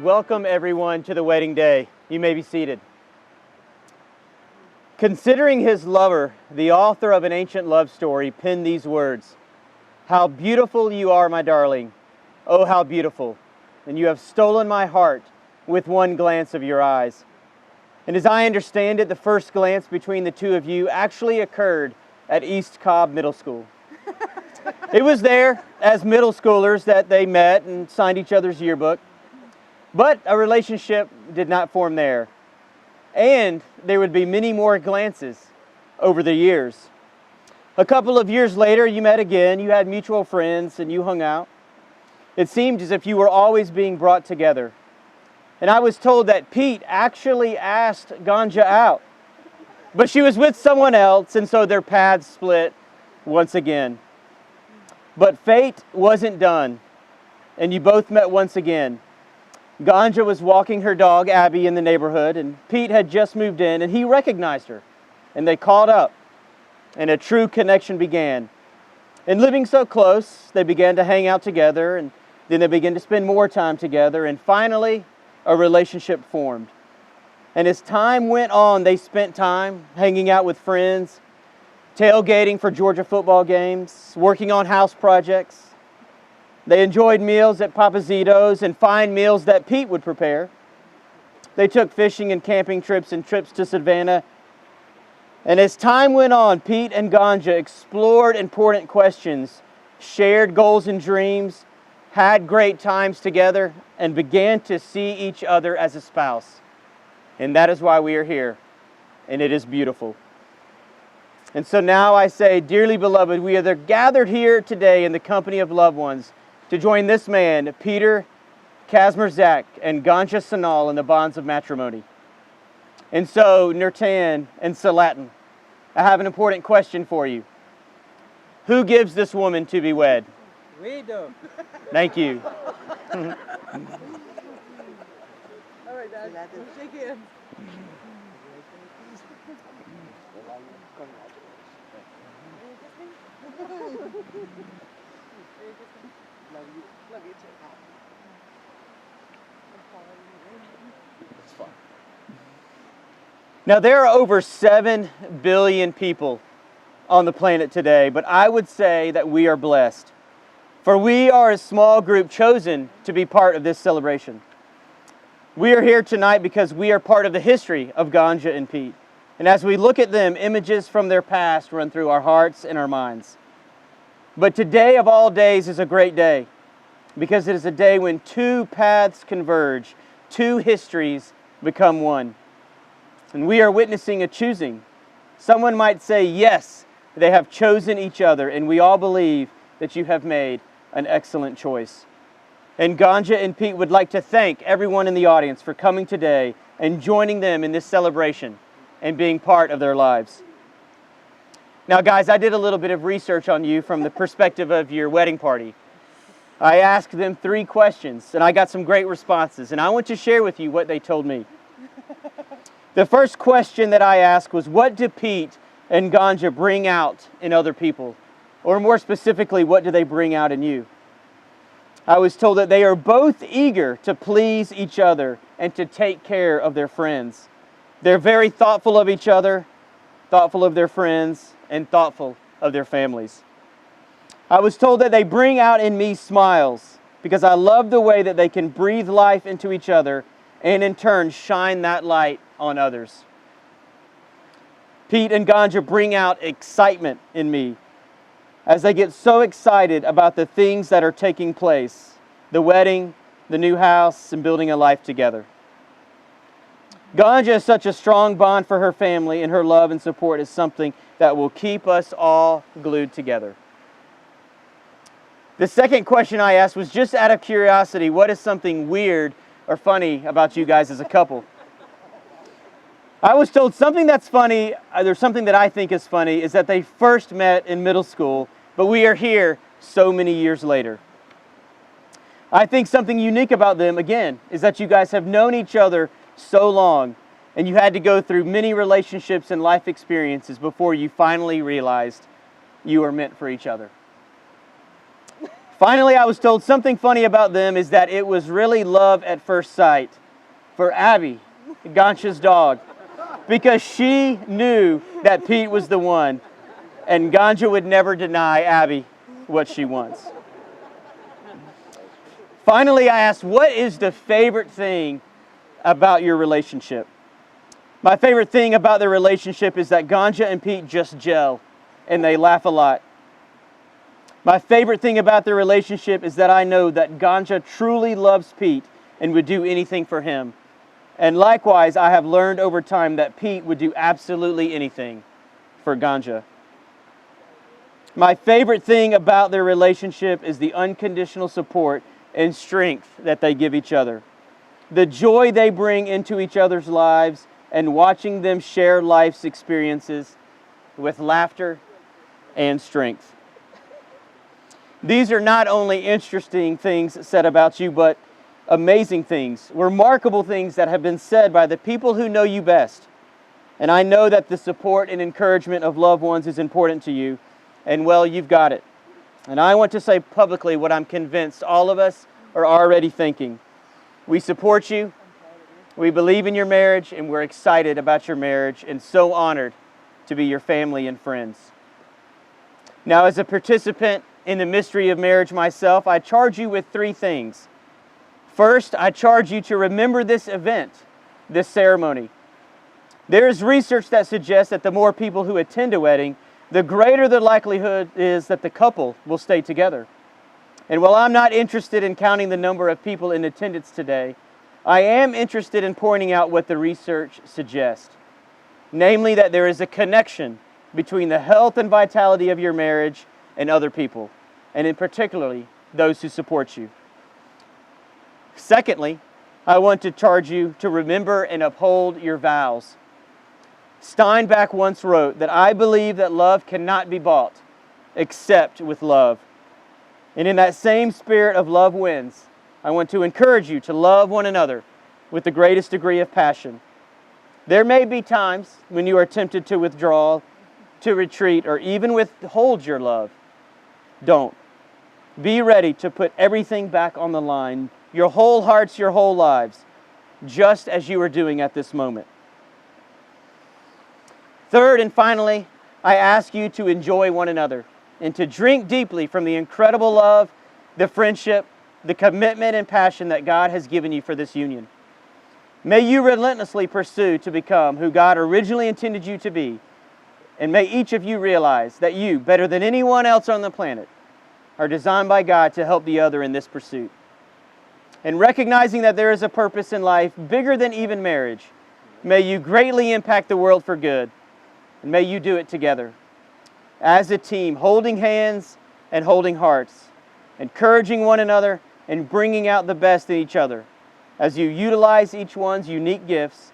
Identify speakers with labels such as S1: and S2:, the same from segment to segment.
S1: Welcome everyone to the wedding day. You may be seated. Considering his lover, the author of an ancient love story penned these words, "How beautiful you are, my darling. Oh, how beautiful. And you have stolen my heart with one glance of your eyes." And as I understand it, the first glance between the two of you actually occurred at East Cobb Middle School. It was there, as middle schoolers, that they met and signed each other's yearbook. But a relationship did not form there. And there would be many more glances over the years. A couple of years later, you met again, you had mutual friends, and you hung out. It seemed as if you were always being brought together. And I was told that Pete actually asked Gonca out. But she was with someone else, and so their paths split once again. But fate wasn't done, and you both met once again. Gonca was walking her dog, Abby, in the neighborhood, and Pete had just moved in, and he recognized her. And they caught up, and a true connection began. And living so close, they began to hang out together, and then they began to spend more time together, and finally, a relationship formed. And as time went on, they spent time hanging out with friends, tailgating for Georgia football games, working on house projects. They enjoyed meals at Papazito's and fine meals that Pete would prepare. They took fishing and camping trips and trips to Savannah. And as time went on, Pete and Gonca explored important questions, shared goals and dreams, had great times together, and began to see each other as a spouse. And that is why we are here, and it is beautiful. And so now I say, dearly beloved, we are gathered here today in the company of loved ones to join this man, Peter Kazmerzak and Gonca Sanal, in the bonds of matrimony. And so, Nurtan and Salatin, I have an important question for you. Who gives this woman to be wed?
S2: We do.
S1: Thank you.
S2: All right, Dad. Shake hands. Love you too.
S1: It's fun. Now, there are over 7 billion people on the planet today, but I would say that we are blessed. For we are a small group chosen to be part of this celebration. We are here tonight because we are part of the history of Gonca and Pete. And as we look at them, images from their past run through our hearts and our minds. But today of all days is a great day because it is a day when 2 paths converge, 2 histories become one. And we are witnessing a choosing. Someone might say, yes, they have chosen each other, and we all believe that you have made an excellent choice. And Gonca and Pete would like to thank everyone in the audience for coming today and joining them in this celebration and being part of their lives. Now, guys, I did a little bit of research on you from the perspective of your wedding party. I asked them 3 questions, and I got some great responses, and I want to share with you what they told me. The first question that I asked was, what do Pete and Gonca bring out in other people? Or more specifically, what do they bring out in you? I was told that they are both eager to please each other and to take care of their friends. They're very thoughtful of each other, thoughtful of their friends, and thoughtful of their families. I was told that they bring out in me smiles because I love the way that they can breathe life into each other and in turn shine that light on others. Pete and Gonca bring out excitement in me as they get so excited about the things that are taking place, the wedding, the new house, and building a life together. Gonca is such a strong bond for her family, and her love and support is something that will keep us all glued together. The second question I asked was just out of curiosity, what is something weird or funny about you guys as a couple? I was told something that's funny, there's something that I think is funny, is that they first met in middle school, but we are here so many years later. I think something unique about them, again, is that you guys have known each other so long, and you had to go through many relationships and life experiences before you finally realized you were meant for each other. Finally, I was told something funny about them is that it was really love at first sight for Abby, Gonca's dog, because she knew that Pete was the one, and Gonca would never deny Abby what she wants. Finally, I asked, what is the favorite thing about your relationship? My favorite thing about their relationship is that Gonca and Pete just gel, and they laugh a lot. My favorite thing about their relationship is that I know that Gonca truly loves Pete and would do anything for him. And likewise, I have learned over time that Pete would do absolutely anything for Gonca. My favorite thing about their relationship is the unconditional support and strength that they give each other. The joy they bring into each other's lives and watching them share life's experiences with laughter and strength. These are not only interesting things said about you, but amazing things, remarkable things that have been said by the people who know you best. And I know that the support and encouragement of loved ones is important to you, and well, you've got it. And I want to say publicly what I'm convinced all of us are already thinking. We support you, we believe in your marriage, and we're excited about your marriage and so honored to be your family and friends. Now, as a participant in the mystery of marriage myself, I charge you with 3 things. First, I charge you to remember this event, this ceremony. There is research that suggests that the more people who attend a wedding, the greater the likelihood is that the couple will stay together. And while I'm not interested in counting the number of people in attendance today, I am interested in pointing out what the research suggests. Namely, that there is a connection between the health and vitality of your marriage and other people, and in particularly those who support you. Secondly, I want to charge you to remember and uphold your vows. Steinbach once wrote that I believe that love cannot be bought except with love. And in that same spirit of love wins, I want to encourage you to love one another with the greatest degree of passion. There may be times when you are tempted to withdraw, to retreat, or even withhold your love. Don't. Be ready to put everything back on the line, your whole hearts, your whole lives, just as you are doing at this moment. Third and finally, I ask you to enjoy one another and to drink deeply from the incredible love, the friendship, the commitment and passion that God has given you for this union. May you relentlessly pursue to become who God originally intended you to be, and may each of you realize that you, better than anyone else on the planet, are designed by God to help the other in this pursuit. And recognizing that there is a purpose in life bigger than even marriage, may you greatly impact the world for good, and may you do it together. As a team, holding hands and holding hearts, encouraging one another and bringing out the best in each other, as you utilize each one's unique gifts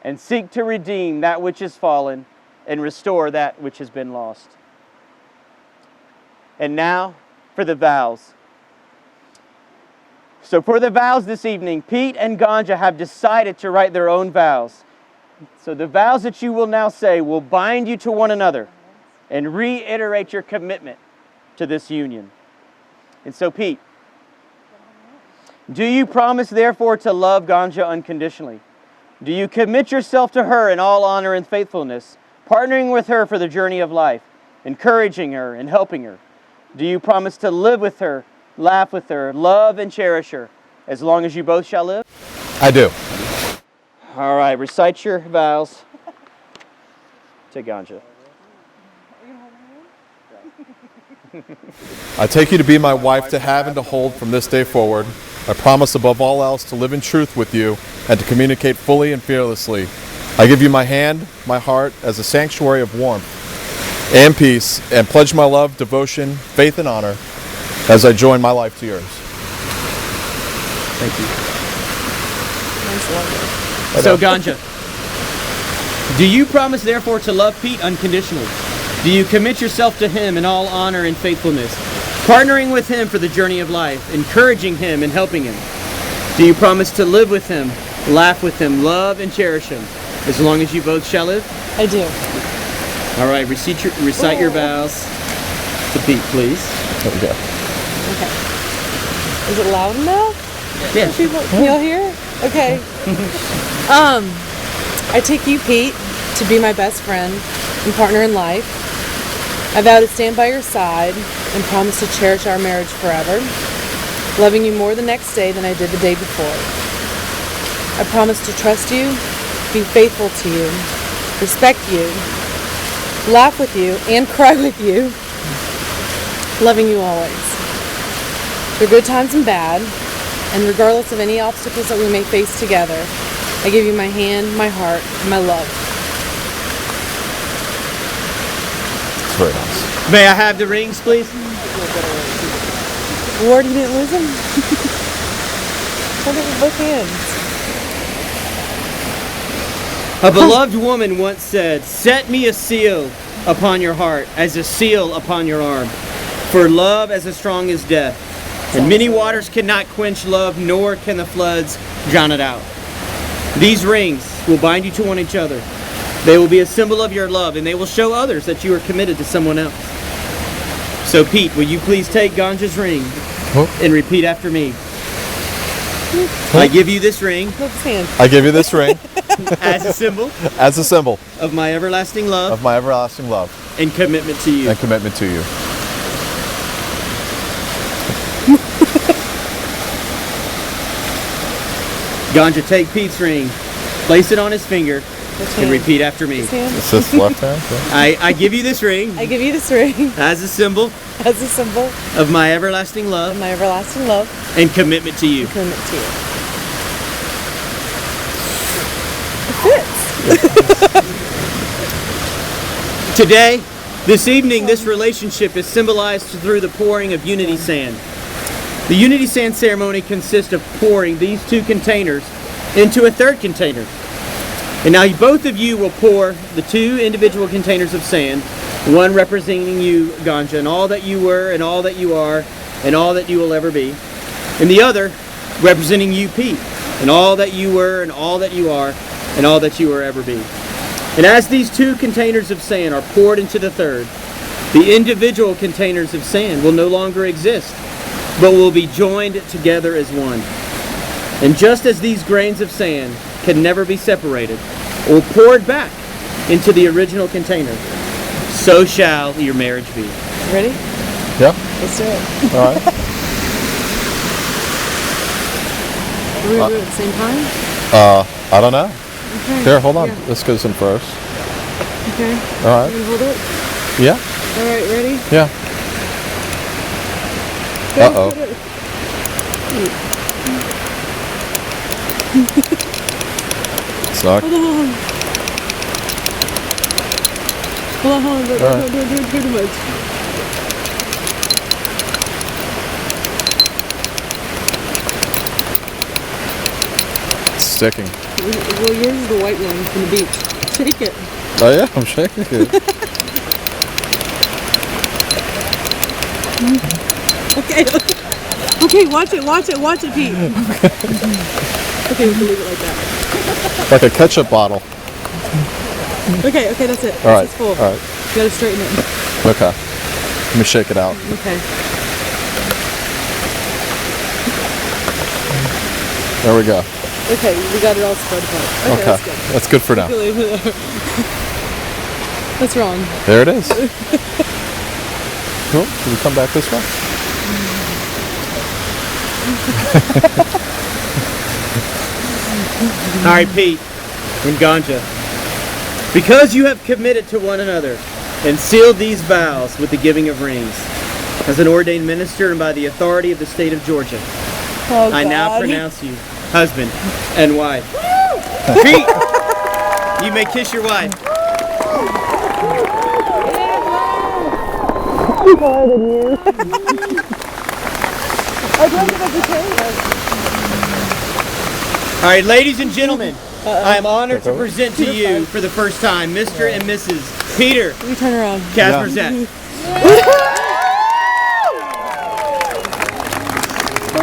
S1: and seek to redeem that which is fallen and restore that which has been lost. And now for the vows. So for the vows this evening, Pete and Gonca have decided to write their own vows. So the vows that you will now say will bind you to one another and reiterate your commitment to this union. And so Pete, do you promise therefore to love Gonca unconditionally? Do you commit yourself to her in all honor and faithfulness, partnering with her for the journey of life, encouraging her and helping her? Do you promise to live with her, laugh with her, love and cherish her, as long as you both shall live?
S3: I do.
S1: All right, recite your vows to Gonca.
S3: I take you to be my wife to have and to hold from this day forward. I promise above all else to live in truth with you and to communicate fully and fearlessly. I give you my hand, my heart, as a sanctuary of warmth and peace, and pledge my love, devotion, faith, and honor as I join my life to yours.
S1: Thank you. So, Gonca, do you promise therefore to love Pete unconditionally? Do you commit yourself to him in all honor and faithfulness, partnering with him for the journey of life, encouraging him and helping him? Do you promise to live with him, laugh with him, love and cherish him, as long as you both shall live?
S4: I do.
S1: All right, recite your vows to Pete, please.
S3: There we go.
S4: Okay. Is it loud enough?
S1: Yeah.
S4: Can y'all hear? Okay. I take you, Pete, to be my best friend and partner in life. I vow to stand by your side and promise to cherish our marriage forever, loving you more the next day than I did the day before. I promise to trust you, be faithful to you, respect you, laugh with you, and cry with you, loving you always. Through good times and bad, and regardless of any obstacles that we may face together, I give you my hand, my heart, and my love.
S3: It's very nice.
S1: May I have the rings, please?
S4: Lord, you didn't lose them? Hold it with both hands.
S1: A beloved woman once said, "Set me a seal upon your heart, as a seal upon your arm. For love as strong as death. And many waters cannot quench love, nor can the floods drown it out." These rings will bind you to one each other. They will be a symbol of your love, and they will show others that you are committed to someone else. So Pete, will you please take Gonca's ring and repeat after me? I give you this ring
S3: I give you this ring
S1: as a symbol
S3: as a symbol
S1: of my everlasting love
S3: of my everlasting love
S1: and commitment to you.
S3: and commitment to you.
S1: Gonca, take Pete's ring, place it on his finger, and repeat after me.
S3: Is this left hand?
S1: I give you this ring
S4: I give you this ring
S1: as a symbol
S4: as a symbol
S1: of my everlasting love
S4: of my everlasting love
S1: and commitment to you.
S4: and commitment to you. It fits.
S1: Today, this evening, this relationship is symbolized through the pouring of unity sand. The unity sand ceremony consists of pouring these two containers into a third container. And now both of you will pour the two individual containers of sand, one representing you, Gonca, and all that you were and all that you are and all that you will ever be, and the other representing you, Pete, and all that you were and all that you are and all that you will ever be. And as these two containers of sand are poured into the third, the individual containers of sand will no longer exist, but will be joined together as one. And just as these grains of sand can never be separated or poured back into the original container, so shall your marriage be.
S4: Ready?
S3: Yeah.
S4: Let's do it.
S3: All right.
S4: Are we gonna do it at the same time?
S3: I don't know.
S4: Okay.
S3: Here, hold on.
S4: Yeah.
S3: This goes in first.
S4: Okay.
S3: All right.
S4: You gonna hold it?
S3: Yeah.
S4: All right. Ready?
S3: Yeah. Uh-oh. Suck.
S4: Hold on. Hold on. Hold on. Don't do it too much.
S3: It's sticking.
S4: Well, yours is the white one from the beach. Shake it.
S3: Oh yeah, I'm shaking it.
S4: Okay. Okay, watch it, Pete. Okay, we can leave it like that.
S3: Like a ketchup bottle.
S4: Okay, that's it.
S3: All right.
S4: It's full.
S3: All right.
S4: You gotta straighten it.
S3: Okay. Let me shake it out.
S4: Okay.
S3: There we go.
S4: Okay, we got it all spread apart. Okay, that's good.
S3: That's good for now.
S4: Okay, leave it there. That's wrong.
S3: There it is. Cool. Can we come back this way?
S1: All right, Pete and Gonca, because you have committed to one another and sealed these vows with the giving of rings, as an ordained minister and by the authority of the state of Georgia,
S4: Oh,
S1: I now
S4: God.
S1: pronounce you husband and wife. Pete, you may kiss your wife. All right, ladies and gentlemen, I am honored to present to you for the first time Mr. and Mrs. Peter
S4: Let me turn around.
S1: Kasperzak.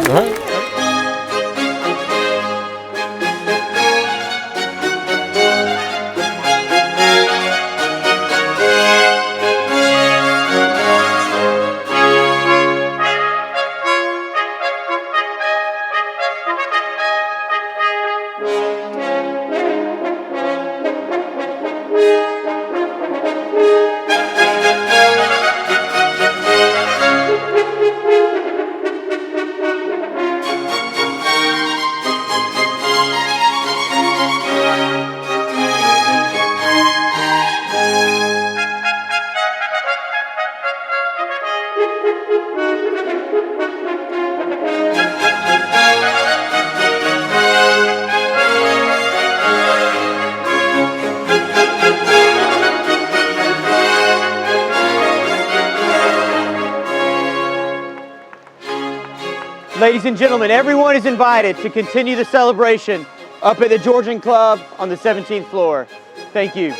S3: All right.
S1: Ladies and gentlemen, everyone is invited to continue the celebration up at the Georgian Club on the 17th floor. Thank you.